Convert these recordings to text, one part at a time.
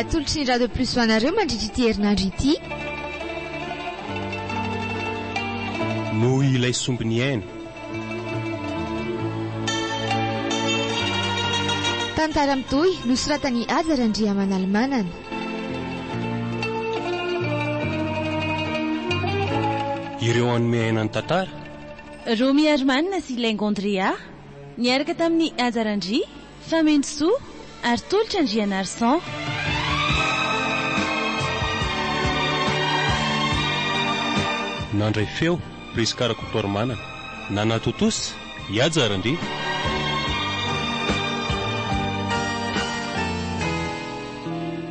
Atolotry ny Radio Plus ho anareo mandritra ity herinandro ity. Noho ilay sombiny aina. Tantara mitohy nosoratany Azara Andriamanalmanana. Ireo anome aina ny tantara. Romy Armanina sy Laingondria niaraka tamin'ny Azara Andri, Famenosoa ary Tolotry Andrianarsan. Nandray feo Priska Rakotoarmanana, Nanatotosy Azara Andri.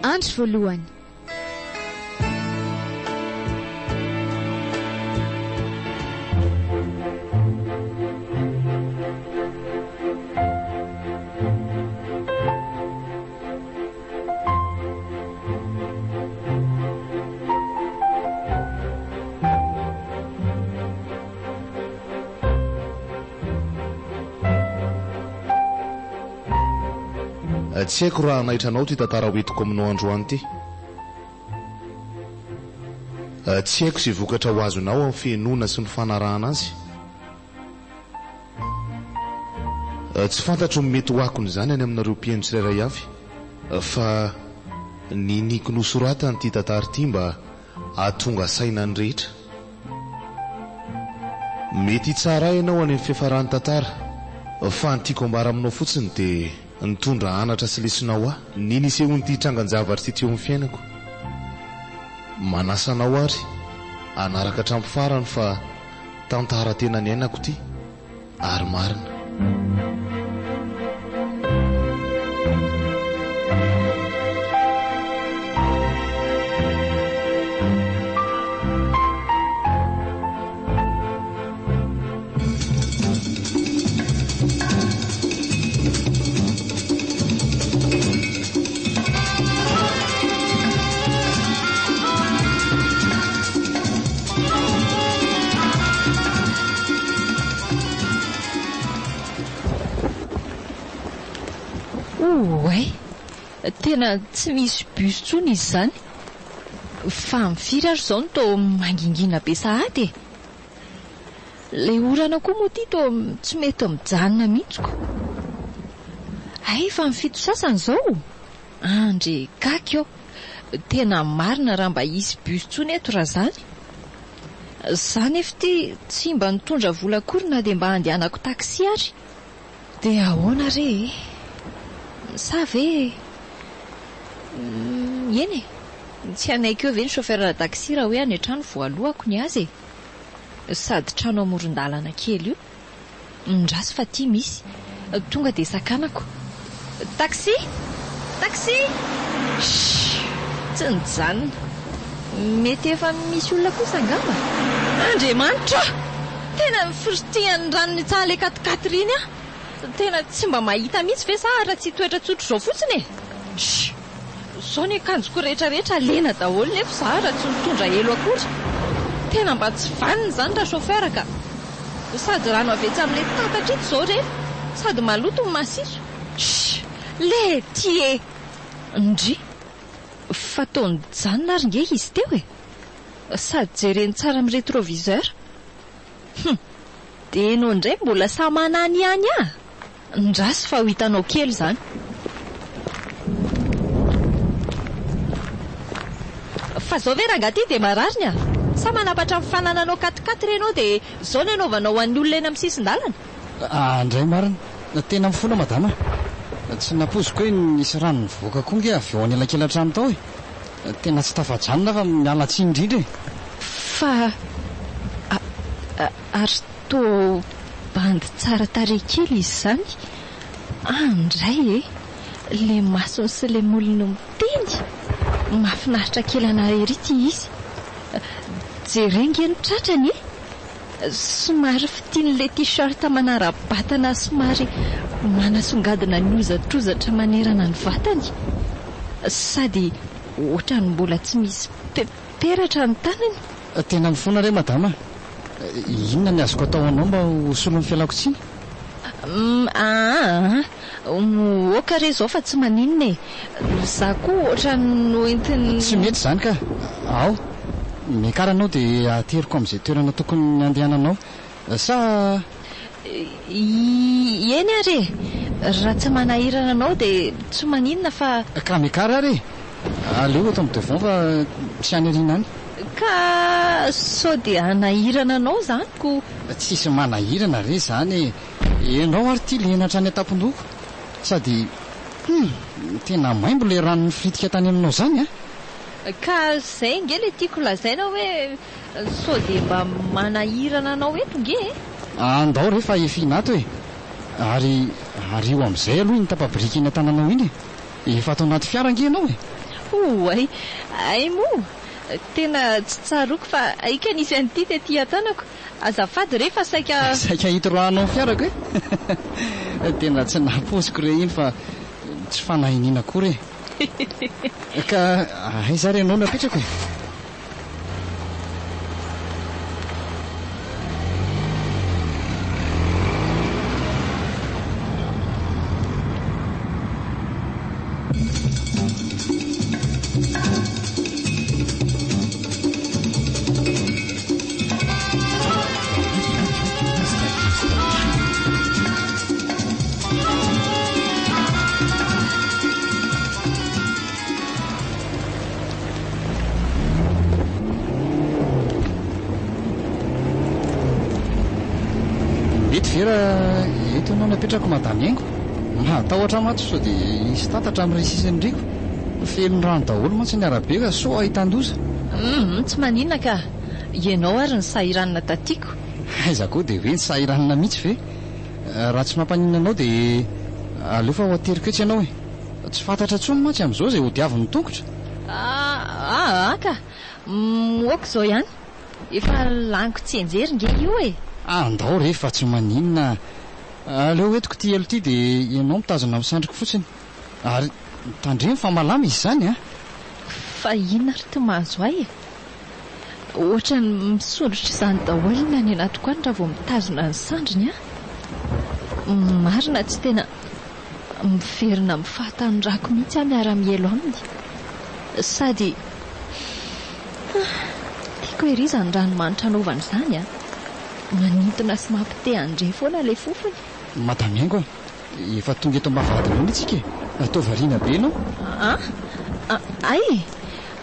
Andro voalohany. Tsy haiko raha nahitranao ty tantara hoentiko aminao androany ty. Tsy haiko sy vokatra ho azonao amin'ny fienoana sy ny fanarahana azy. Tsy fantatro ny mety ho akony izany any aminareo mpiaino tsirairay avy, fa ny niko nosoratany ty tantara ty mba ahatonga saina ny rehetra. Mety tsara ianao any amin'ny fiafarany tantara, fa ny tiako ambara aminao fotsiny dia nitondra anatra sy lesinao aho ny nisehony ty trangan-javatra ty teo amin'ny fiainako. Manasanao ary anaraka hatramin'ny farany fa tantara tena ny ainako ty ary marina. Tena tsy misy bus tsony izy zany. Fa mifiry ary zao no tao mangingina be sahady. Le orana koa moa ty tao tsy mety mijanona mihitsiko. Ay, fa mifito sasany zao. Andre kakio. Tena marina raha mba hisy bus tsony eto raha zany. Zany efa ty tsy mba nitondra vola akory na dia mba handehanako taxi ary. Dia ahoana re? Sa ve eny tsy anaiko eo ve ny chauffeur taxi raha hoe any an-trano voalohako ny azy sady trano amoron-dalana kely io. Ndrasy fa ty misy tonga dia sakanako. Taxi taxi tsy nijanona. Mety efa misy olona kosa angamba. Andriamanitra, tena mifiritihan'ny ranony tsara le 4x4 iny ah. Tena tsy mba mahita mihitsy ve sa raha tsy toetra tsotro zao fotsiny e. Zao ny akanjoko rehetrarehetra lena daholo nefa za raha tsy mitondra elo akory. Tena mba tsy vaniny zany raha chauffeur ka. Sady rano avetsy amin'ilay tatatra ito zao re, sady maloto ny masiso. Le tie ndry fa taony janona ary nge izy teo e. Sady jereny tsara amin'ny rétroviseur. Dia enao indray mbola sa manany ihany ah. Ndrasy fa ho hitanao kely zany. Fa zao ve raha ty dia marariny ah. Sa manapatra amin'ny fanananao 4x4 ianao dia zao ny anaovanao ho an'ny olona eny amin'ny sisin-dalana. Andray marina, tena mifola madama. Tsy napoziko hoe nisy rano nivoaka koa nge avy eo any elakelan-trano tao e. Tena tsy tafajanona fa miala tsiny indrindra e. Fa ary toa bandy tsara tarehy kely izy zany. Andray e, le masony sy le molony miteny. Mahafinaritra kely anareo ery ty izy. Jerenge ny tratrany e. Somary fitian'le t-shirt manara-batana somary manasongadina ny ozatrozatra manerana ny vatany. Sady ohatrany mbola tsy misy peratra ny tanany. Tena mifoana re madama. Inona ny azoko atao anao mba ho solo ny fialako tsiny? Oka re zao fa tsy maninona e. Za koa ohatra no entiny. Tsy mety zany ka. Ao, mikaranao dia ateriko amin'izay toerana tokony andehananao. Sa eny are, raha tsy manahirana anao dia tsy maninona fa. Ka mikara ary aleo eto amin'ny devant fa tsy any ariana any. Ka sao dia anahirana anao zany ko. Tsisy manahirana re zany. Ianao ary tia lena hatrany an-tampon-doko. Sady tena maimbo le ranony fritika tany aminao zany a. Ka zay nge le tiako lazaina hoe sao dia mba manahirana anao eto nge. Andao rehefa efina ato e. Ary io amin'izay aloha ny tapabirika iny an-tananao iny efa atao anaty fiara nge ianao e. Oay, ay moa tena tsy tsaroko fa aika nisy an'ity tetỳ an-tanako. Azafady rehefa saika hitrohanao fiarako e. Tena tsy naposiko re iny fa tsy fanahinina kory e. Ka aiza re anao napetrako e. Vera eto anao napetrako madamy Aingo. Matahotra maty sao dia isy tatatra amin'ny resisany riko. Felony rano daholo mantsy ny arabe ka so ahitan-doza. Tsy maninona ka. Ianao ary ny sahiranina tatiako. Aiza koa dia hoe ny sahiranina mihitsy ve. Raha tsy mampaninona anao dia aleo fa ho ateriko etsy ianao e. Tsy fantatra tsony mantsy amin'izao izay ho diavin'ny tongotra. Ka moako izao ihany. Efa laniko tsy enjery nge io e. Andao rehefa tsy maninona. Aleo etiko ty elo ty dia ianao mitazona amin'ny sandriko fotsiny. Ary tandremo fa malama izy zany a. Fa inona ry ty mahazo ahy e. Ohatra ny misondrotra izany daholo na ny anatiko any raha vao mitazona ny sandriny a. Marina tsy tena miverina amin'ny fahatanyrako mihitsy aho miara-mielo aminy. Sady tiako ery izany ranomanitra anaovana izany a. Manintona sy mampite andre foana ilay fofony. Madamy Aingo efa tonga eto ambavahady noana itsika e. Atao variana be ianao. Ay,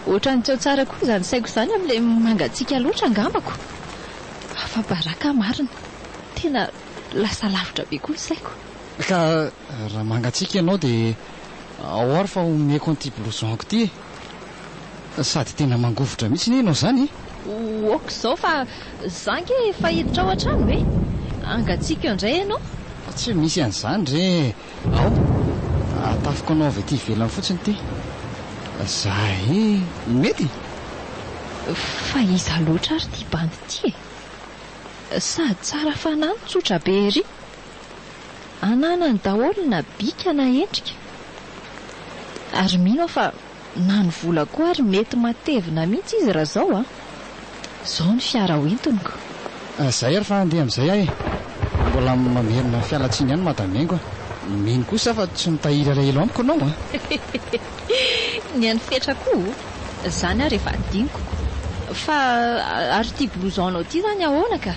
ohatra ny tseo tsara koa izany saiko izany amin'ilay mangatsiaka loatra angambako. Afa-baraka marina. Tena lasa lavitra be koa ny saiko. Ka raha mangatsiaka ianao dia ao ary fa omeko an'ity blouson-ko ity e. Sady tena mangovotra mihitsy ny ianao zany e. Oako izao fa zange efa hiditra ao an-trano e. Angatsiaka eo indray ianao. Tsy misy an'izany re. Ao, atafiko anao avy aty ivelany fotsiny ity. Zay mety. Fa iza loatra ary ty bandy ity e. Sady tsara fanahy tsotra be ery. Ananany daholo na bika na endrika. Ary mino fa na ny vola koa ary mety matevina mihitsy izy raha zao a. Zao ny fiara hoentiniko. Zay ary fa andeha amin'izay ahy. Mbola mamerina fialatsiny ihany madamy Aingo. Mino kosa fa tsy mitahiry ilay elo amiko anao a. Ny an'ny fetrako zany ary rehefa adiniko. Fa ary ty blouson-nao ty zany ahoana ka.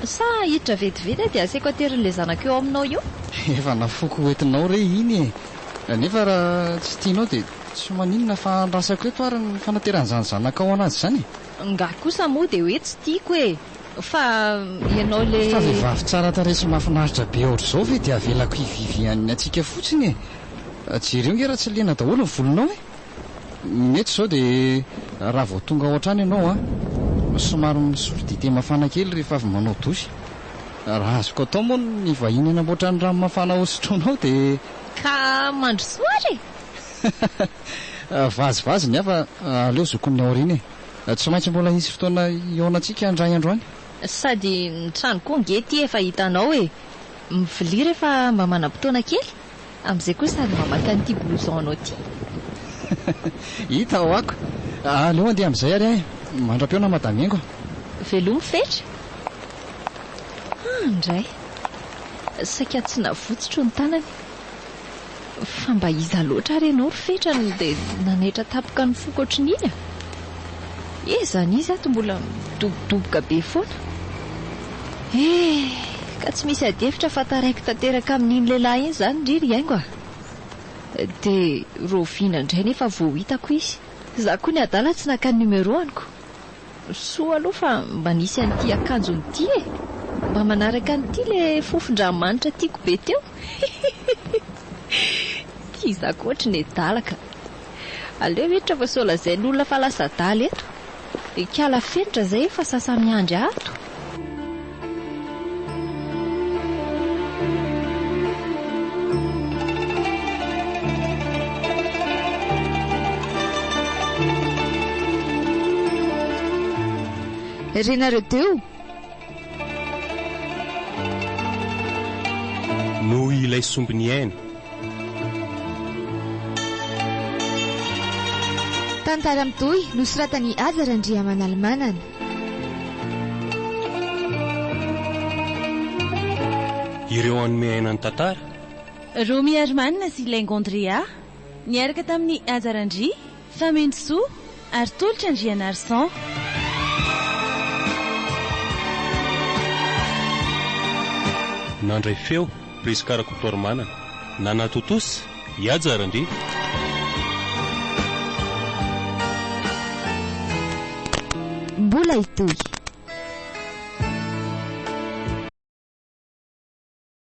Sa hiditra vetivety dia asaiko aterin'ilay zanako eo aminao io. Efa nafoko hoentinao re iny e. Nefa raha tsy tianao dia tsy maninona fa andrasako eto ary ny fanateran'izany zanaka ao anazy zany. Nga kosa moa dia hoe tsy tiako e. Fa ianao le. Fa vehivavy tsara tarehy sy mahafinaritra be ohatr'izao ve dia avelako hivivian'ny atsika fotsiny e. Jereo nge raha tsy lena daholo ny volonao e. Mety izao dia raha vao tonga ao an-trano ianao a, somary misolo dite mafana kely rehefa avy manao dosy. Raha azoko atao moa ny vahiny anamboatra ny rano mafana hosotroanao dia ka mandrosoa re. Vazivazy ny afa aleo zokon'ny aoriana e. Tsy maintsy mbola hisy fotoana ionantsika andray androany. Sady ny trano koa nge ty efa hitanao e. Mivilia rehefa mba manam-potoana kely. Amin'izay koa sady mamaka an'ity blouson-nao ty. Hita ao ako. Aleo andeha amin'izay ary ahy. Mandram-peona madamy Aingo. Veloma fetra. Indray. saika tsy navotsotro ny tanany. Fa mba iza loatra ary ianao rofetrany dia nanaitra tapoka ny foko ohatrin'iny. Zany izy ato mbola midobodoboka be foana. Ka tsy misy adefitra fa taraiko tanteraka amin'iny lehilahy iny izany indriry haingo. Dia roviana indray nefa vao hitako izy. Za koa ny adala tsy naka ny numéroaniko. Soa aloha fa mba nisy an'ity akanjony ity mba manaraka an'ity le fofon-dramanitra tiako be teo. Iza koa ohatry ny adalaka. Aleo ohatra fa solazain'ny olona fa lasa adala eto. Ikala fenitra zay fa sasa miandry ato. Renareo teo no ilay sombiny aina. Tantara mitohy nosoratany Ajarandriamanalmanana. Ireo anome aina ny tantara. Romy Armanina sy Laingondria niaraka tamin'ny Ajarandri, Famille Soa ary tolotra Andriana Arsan. Nandray feo Priska Rakotoarmanana, Nana Totosa, Ajarandri. Mbola itoy.